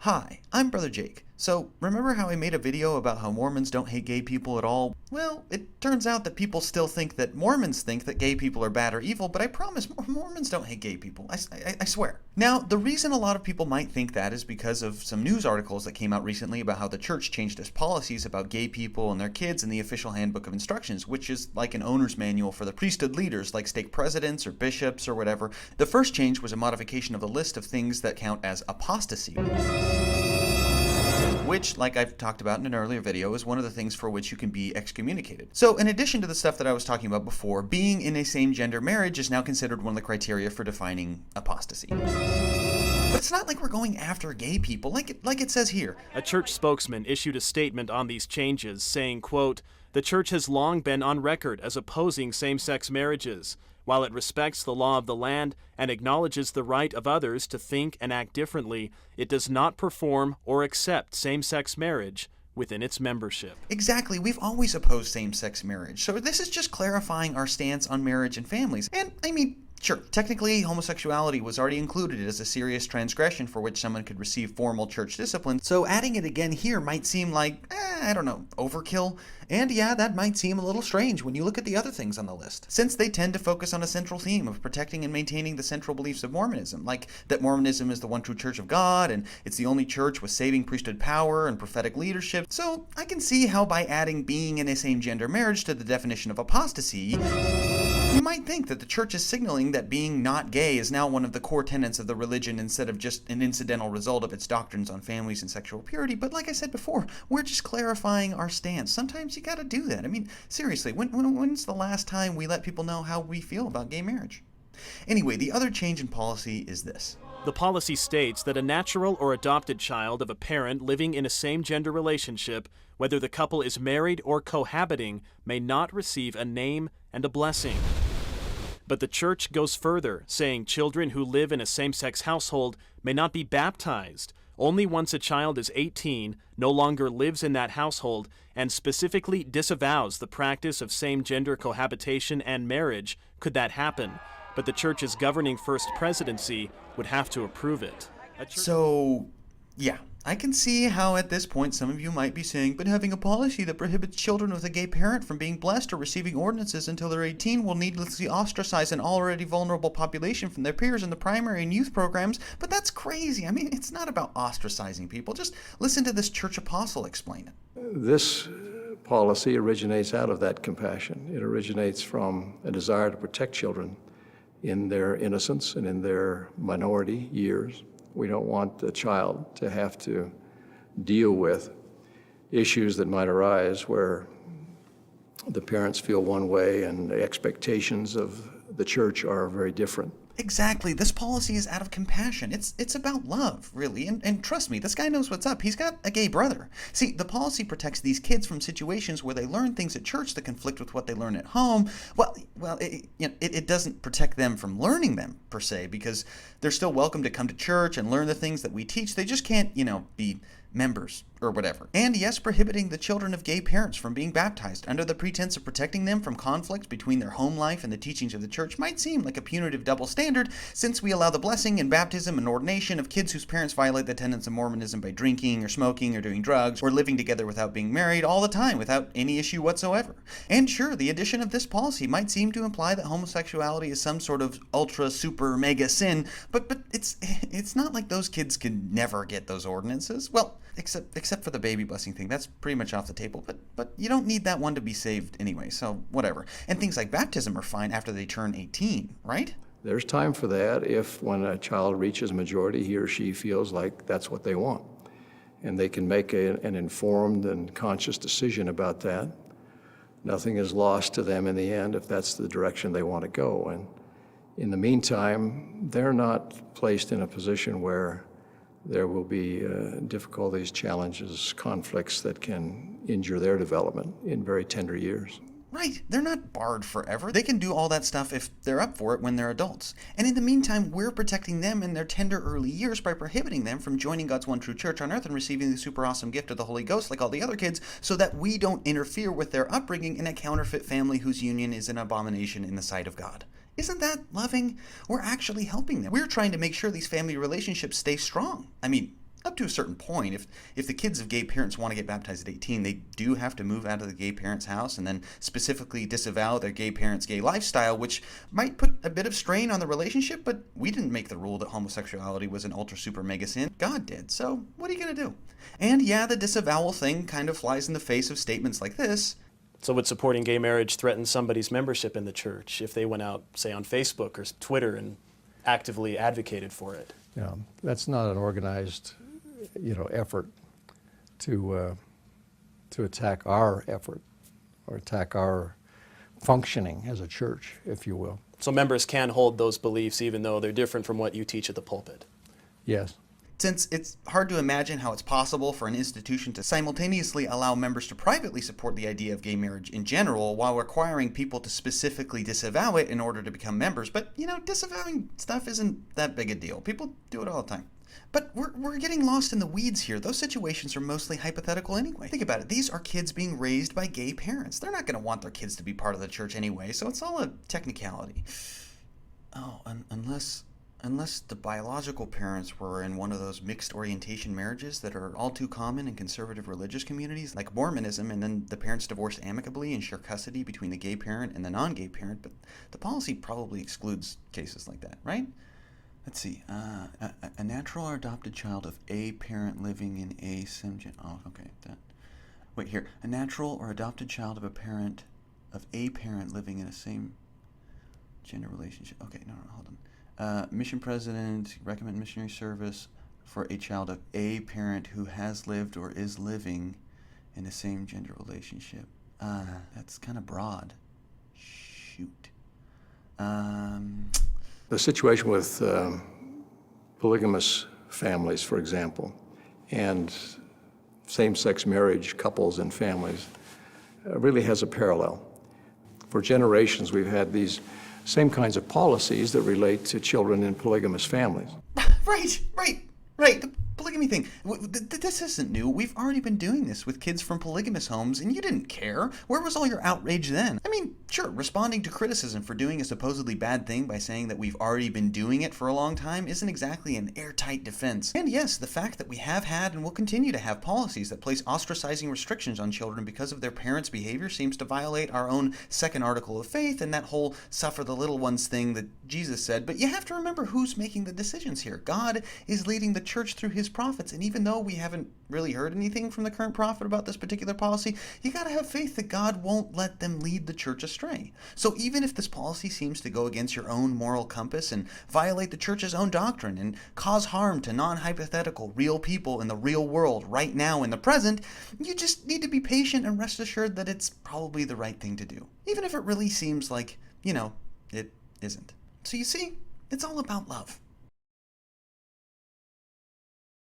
Hi, I'm Brother Jake. So, remember how I made a video about how Mormons don't hate gay people at all? Well, it turns out that people still think that Mormons think that gay people are bad or evil, but I promise Mormons don't hate gay people. I swear. Now, the reason a lot of people might think that is because of some news articles that came out recently about how the church changed its policies about gay people and their kids in the official handbook of instructions, which is like an owner's manual for the priesthood leaders, like stake presidents or bishops or whatever. The first change was a modification of the list of things that count as apostasy, which, like I've talked about in an earlier video, is one of the things for which you can be excommunicated. So in addition to the stuff that I was talking about before, being in a same-gender marriage is now considered one of the criteria for defining apostasy. But it's not like we're going after gay people, like it says here. A church spokesman issued a statement on these changes, saying, quote, "The church has long been on record as opposing same-sex marriages. While it respects the law of the land and acknowledges the right of others to think and act differently, it does not perform or accept same-sex marriage within its membership." Exactly, we've always opposed same-sex marriage, so this is just clarifying our stance on marriage and families. And, I mean, sure, technically homosexuality was already included as a serious transgression for which someone could receive formal church discipline, so adding it again here might seem like, I don't know, overkill. And yeah, that might seem a little strange when you look at the other things on the list, since they tend to focus on a central theme of protecting and maintaining the central beliefs of Mormonism, like that Mormonism is the one true church of God, and it's the only church with saving priesthood power and prophetic leadership. So I can see how by adding being in a same-gender marriage to the definition of apostasy, you might think that the church is signaling that being not gay is now one of the core tenets of the religion instead of just an incidental result of its doctrines on families and sexual purity. But like I said before, we're just clarifying our stance. Sometimes you gotta do that. I mean, seriously, when's the last time we let people know how we feel about gay marriage? Anyway, the other change in policy is this. The policy states that a natural or adopted child of a parent living in a same-gender relationship, whether the couple is married or cohabiting, may not receive a name and a blessing. But the church goes further, saying children who live in a same-sex household may not be baptized. Only once a child is 18, no longer lives in that household, and specifically disavows the practice of same-gender cohabitation and marriage could that happen. But the church's governing first presidency would have to approve it. So, yeah, I can see how at this point some of you might be saying, but having a policy that prohibits children with a gay parent from being blessed or receiving ordinances until they're 18 will needlessly ostracize an already vulnerable population from their peers in the primary and youth programs. But that's crazy. I mean, it's not about ostracizing people. Just listen to this church apostle explain it. This policy originates out of that compassion. It originates from a desire to protect children in their innocence and in their minority years. We don't want a child to have to deal with issues that might arise where the parents feel one way and the expectations of the church are very different. Exactly. This policy is out of compassion. It's about love, really. And trust me, this guy knows what's up. He's got a gay brother. See, the policy protects these kids from situations where they learn things at church that conflict with what they learn at home. Well, it doesn't protect them from learning them, per se, because they're still welcome to come to church and learn the things that we teach. They just can't, be members or whatever. And yes, prohibiting the children of gay parents from being baptized under the pretense of protecting them from conflict between their home life and the teachings of the church might seem like a punitive double standard, since we allow the blessing and baptism and ordination of kids whose parents violate the tenets of Mormonism by drinking or smoking or doing drugs or living together without being married all the time without any issue whatsoever. And sure, the addition of this policy might seem to imply that homosexuality is some sort of ultra super mega sin, but it's not like those kids can never get those ordinances. Well, except for the baby blessing thing, that's pretty much off the table, but you don't need that one to be saved anyway, so whatever. And things like baptism are fine after they turn 18, right? There's time for that if when a child reaches majority, he or she feels like that's what they want. And they can make an informed and conscious decision about that. Nothing is lost to them in the end if that's the direction they want to go. And in the meantime, they're not placed in a position where there will be difficulties, challenges, conflicts that can injure their development in very tender years. Right, they're not barred forever. They can do all that stuff if they're up for it when they're adults. And in the meantime, we're protecting them in their tender early years by prohibiting them from joining God's one true church on earth and receiving the super awesome gift of the Holy Ghost like all the other kids, so that we don't interfere with their upbringing in a counterfeit family whose union is an abomination in the sight of God. Isn't that loving? We're actually helping them. We're trying to make sure these family relationships stay strong. I mean, up to a certain point. If the kids of gay parents want to get baptized at 18, they do have to move out of the gay parents' house and then specifically disavow their gay parents' gay lifestyle, which might put a bit of strain on the relationship, but we didn't make the rule that homosexuality was an ultra super mega sin. God did. So what are you going to do? And yeah, the disavowal thing kind of flies in the face of statements like this. So would supporting gay marriage threaten somebody's membership in the church if they went out, say, on Facebook or Twitter and actively advocated for it? Yeah, that's not an organized, effort to attack our effort or attack our functioning as a church, if you will. So members can hold those beliefs even though they're different from what you teach at the pulpit? Yes. Since it's hard to imagine how it's possible for an institution to simultaneously allow members to privately support the idea of gay marriage in general while requiring people to specifically disavow it in order to become members. But, disavowing stuff isn't that big a deal. People do it all the time. But we're getting lost in the weeds here. Those situations are mostly hypothetical anyway. Think about it. These are kids being raised by gay parents. They're not going to want their kids to be part of the church anyway, so it's all a technicality. Oh, unless the biological parents were in one of those mixed orientation marriages that are all too common in conservative religious communities, like Mormonism, and then the parents divorced amicably and share custody between the gay parent and the non-gay parent, but the policy probably excludes cases like that, right? Let's see. A natural or adopted child of a parent living in a sim-gen... Oh, okay. Wait, here. A natural or adopted child of a parent living in a same gender relationship. Okay, no, hold on. Mission president, recommend missionary service for a child of a parent who has lived or is living in a same gender relationship. That's kind of broad. Shoot. The situation with polygamous families, for example, and same-sex marriage couples and families really has a parallel. For generations, we've had these same kinds of policies that relate to children in polygamous families. Right. The polygamy thing. This isn't new. We've already been doing this with kids from polygamous homes, and you didn't care. Where was all your outrage then? I mean, sure, responding to criticism for doing a supposedly bad thing by saying that we've already been doing it for a long time isn't exactly an airtight defense. And yes, the fact that we have had and will continue to have policies that place ostracizing restrictions on children because of their parents' behavior seems to violate our own second article of faith and that whole suffer the little ones thing that Jesus said. But you have to remember who's making the decisions here. God is leading the church through his prophets, and even though we haven't really heard anything from the current prophet about this particular policy, you gotta have faith that God won't let them lead the church astray. So even if this policy seems to go against your own moral compass and violate the church's own doctrine and cause harm to non-hypothetical real people in the real world right now in the present, you just need to be patient and rest assured that it's probably the right thing to do, even if it really seems like, it isn't. So you see, it's all about love.